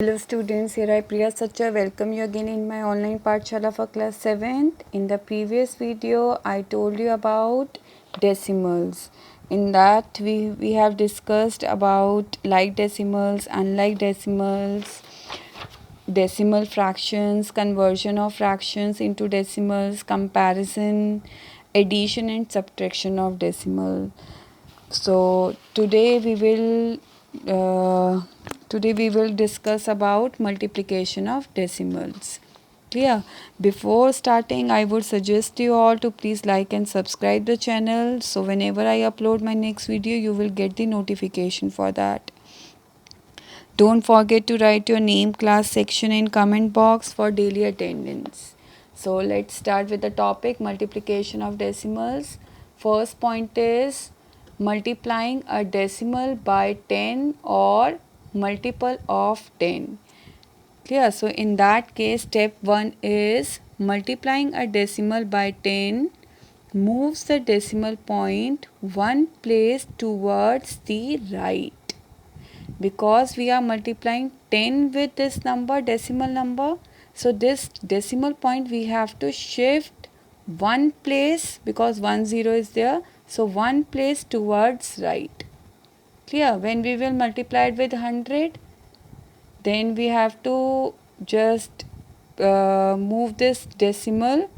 Hello students, here I Priya Sacha welcome you again in my online Pathshala for class 7th. In the previous video, I told you about decimals. In that we have discussed about like decimals, unlike decimals, decimal fractions, conversion of fractions into decimals, comparison, addition and subtraction of decimal. So uh, today we will discuss about multiplication of decimals. Clear? Before starting, I would suggest you all to please like and subscribe the channel, so whenever I upload my next video you will get the notification for that. Don't forget to write your name, class, section in comment box for daily attendance. So let's start with the topic multiplication of decimals. First point is multiplying a decimal by 10 or multiple of 10. Clear? So in that case, step 1 is multiplying a decimal by 10 moves the decimal point one place towards the right. Because we are multiplying 10 with this number, decimal number, so this decimal point we have to shift one place because 10 is there, so one place towards right. Clear? When we will multiply it with 100, then we have to just move this decimal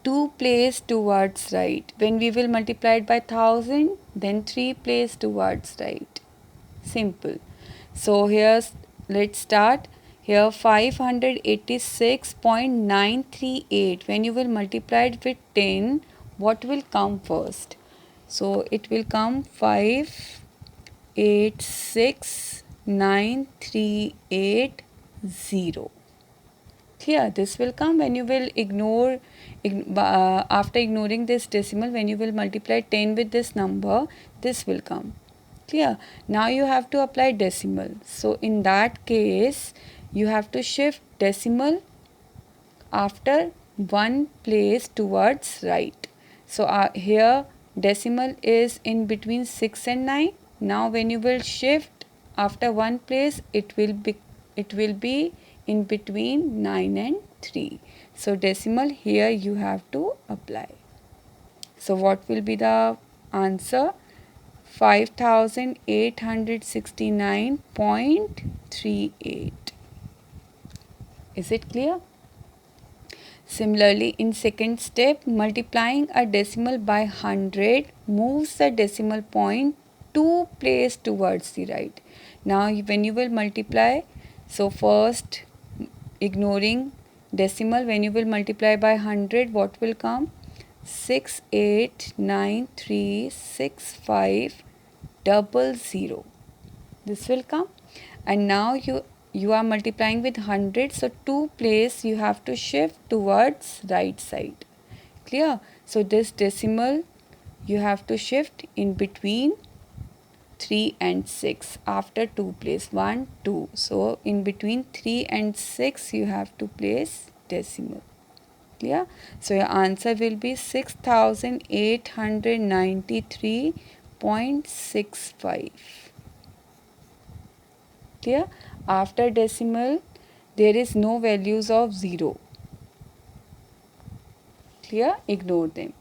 2 place towards right. When we will multiply it by 1000, then 3 place towards right. Simple. So here's, let's start. Here 586.938. When you will multiply it with 10, what will come first? So it will come 586938 Here, this will come when you will after ignoring this decimal, when you will multiply 10 with this number, this will come. Clear? Now you have to apply decimal. So in that case, you have to shift decimal after one place towards right. So here decimal is in between 6 and 9. Now when you will shift after one place, it will be in between 9 and 3. So decimal here you have to apply. So what will be the answer? 5869.38. Is it clear? Similarly, in second step, multiplying a decimal by 100 moves the decimal point 2 place towards the right. Now when you will multiply, so first ignoring decimal, when you will multiply by 100, what will come? 68936500. This will come, and now you are multiplying with 100, so 2 place you have to shift towards right side. Clear? So this decimal you have to shift in between 3 and 6 after 2 place 1 2, so in between 3 and 6 you have to place decimal. Clear? So your answer will be 6893.65. Clear? After decimal there is no values of 0. Clear? Ignore them.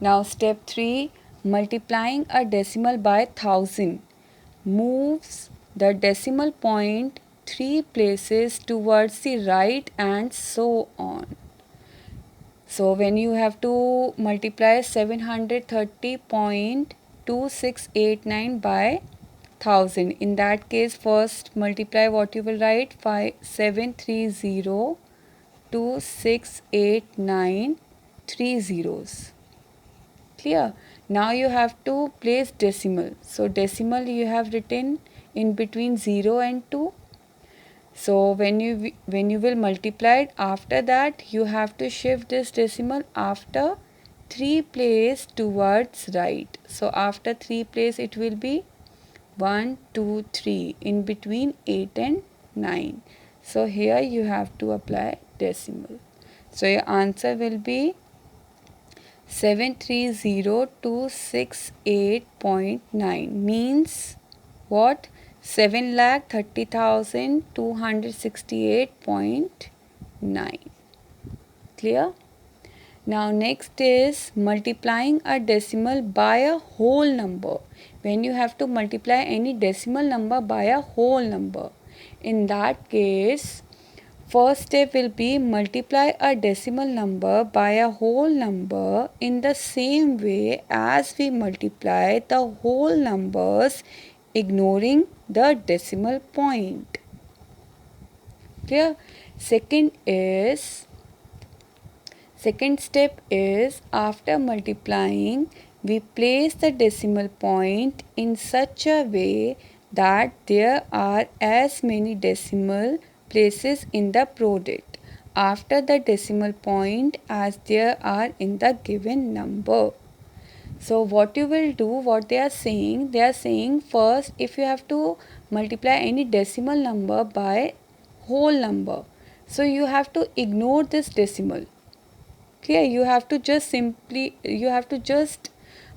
Now step 3, multiplying a decimal by 1000 moves the decimal point 3 places towards the right and so on. So when you have to multiply 730.2689 by 1000, in that case first multiply, what you will write? 730.2689, 3 zeros. Clear? Now you have to place decimal. So decimal you have written in between 0 and 2. So when you will multiply it, after that you have to shift this decimal after 3 place towards right. So after 3 place it will be 1 2 3, in between 8 and 9. So here you have to apply decimal. So your answer will be 730268.9, means what? 7,30,268.9. Clear? Now next is multiplying a decimal by a whole number. When you have to multiply any decimal number by a whole number, in that case, first step will be multiply a decimal number by a whole number in the same way as we multiply the whole numbers ignoring the decimal point. Clear? Second step is after multiplying, we place the decimal point in such a way that there are as many decimal places in the product after the decimal point as there are in the given number. So what you will do, what they are saying first, if you have to multiply any decimal number by whole number, so you have to ignore this decimal. Clear? You have to just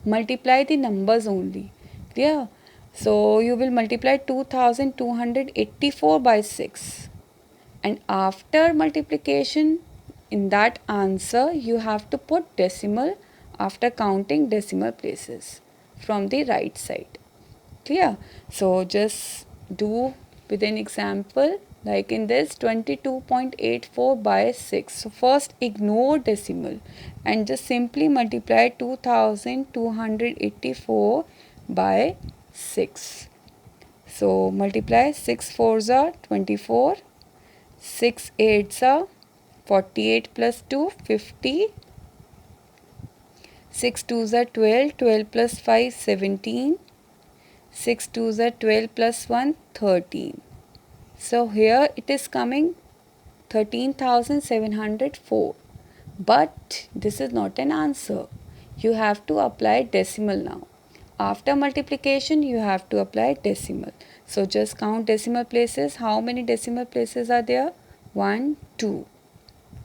multiply the numbers only. Clear? So you will multiply 2284 by 6, and after multiplication in that answer you have to put decimal after counting decimal places from the right side. Clear? So just do with an example, like in this 22.84 by 6. So first ignore decimal and just simply multiply 2284 by 6. So multiply 6 4s are 24, 6 8s are 48 plus 2 50, 6 2s are 12, 12 plus 5 17, 6 2s are 12 plus 1 13. So here it is coming 13,704. But this is not an answer. You have to apply decimal now. After multiplication you have to apply decimal. So just count decimal places. How many decimal places are there? 1, 2.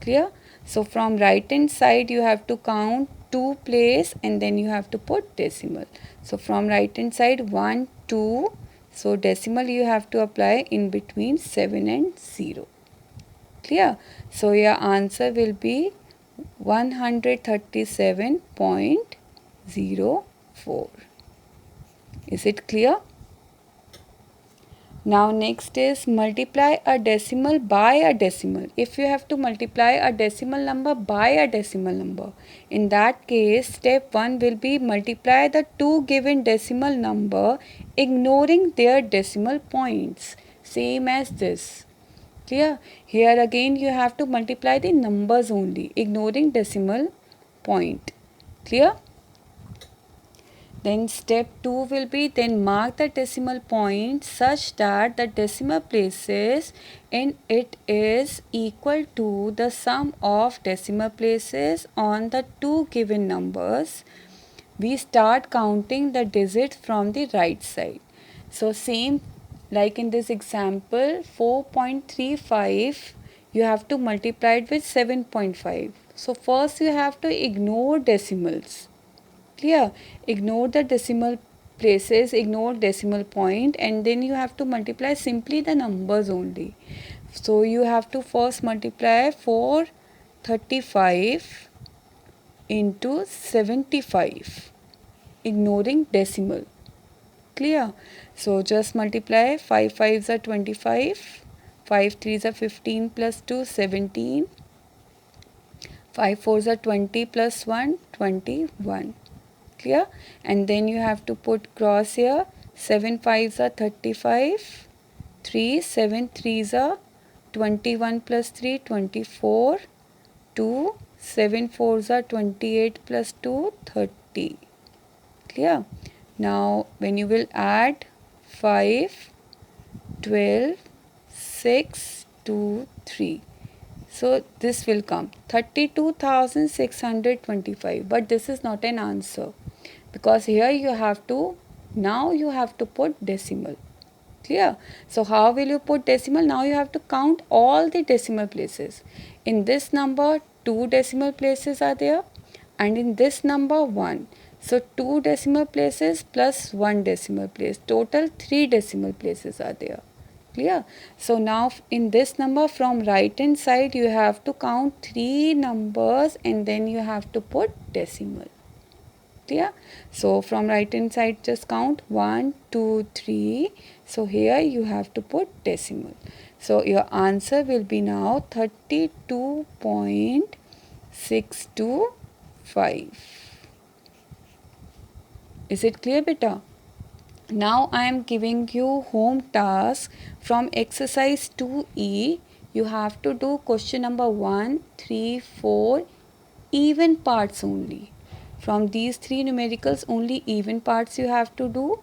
Clear? So from right hand side you have to count 2 place and then you have to put decimal. So from right hand side 1, 2. So decimal you have to apply in between 7 and 0. Clear? So your answer will be 137.04. Is it clear? Now next is multiply a decimal by a decimal. If you have to multiply a decimal number by a decimal number, in that case step 1 will be multiply the two given decimal number ignoring their decimal points. Same as this. Clear? Here again you have to multiply the numbers only, ignoring decimal point. Clear? Then step 2 will be then mark the decimal point such that the decimal places in it is equal to the sum of decimal places on the two given numbers. We start counting the digits from the right side. So same like in this example 4.35 you have to multiply it with 7.5. So first you have to ignore decimals. Clear? Ignore the decimal places, ignore decimal point, and then you have to multiply simply the numbers only. So you have to first multiply 435 into 75, ignoring decimal. Clear? So just multiply 5 5s are 25, 5 3s are 15 plus 2 17, 5 4s are 20 plus 1 21. Clear? And then you have to put cross here. 7 5s are 35, 3 7 3s are 21 plus 3 24, 2 7 4s are 28 plus 2 30. Clear? Now when you will add 5, 12, 6, 2, 3. So this will come 32,625, but this is not an answer because here you have to put decimal. Clear? So how will you put decimal? Now you have to count all the decimal places. In this number 2 decimal places are there and in this number 1. So 2 decimal places plus 1 decimal place. Total 3 decimal places are there. Clear? So now in this number from right hand side you have to count 3 numbers and then you have to put decimal. Clear? So from right hand side just count 1, 2, 3. So here you have to put decimal. So your answer will be now 32.625. Is it clear, beta? Now I am giving you home task from exercise 2E. You have to do question number 1, 3, 4 even parts only. From these 3 numericals only even parts you have to do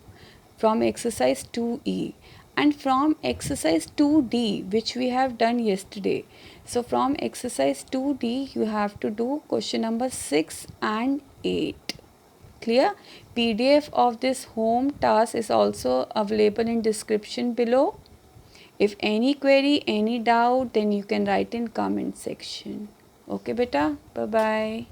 from exercise 2E and from exercise 2D which we have done yesterday. So from exercise 2D you have to do question number 6 and 8. Clear? PDF of this home task is also available in description below. If any query, any doubt, then you can write in comment section. Okay beta, bye bye.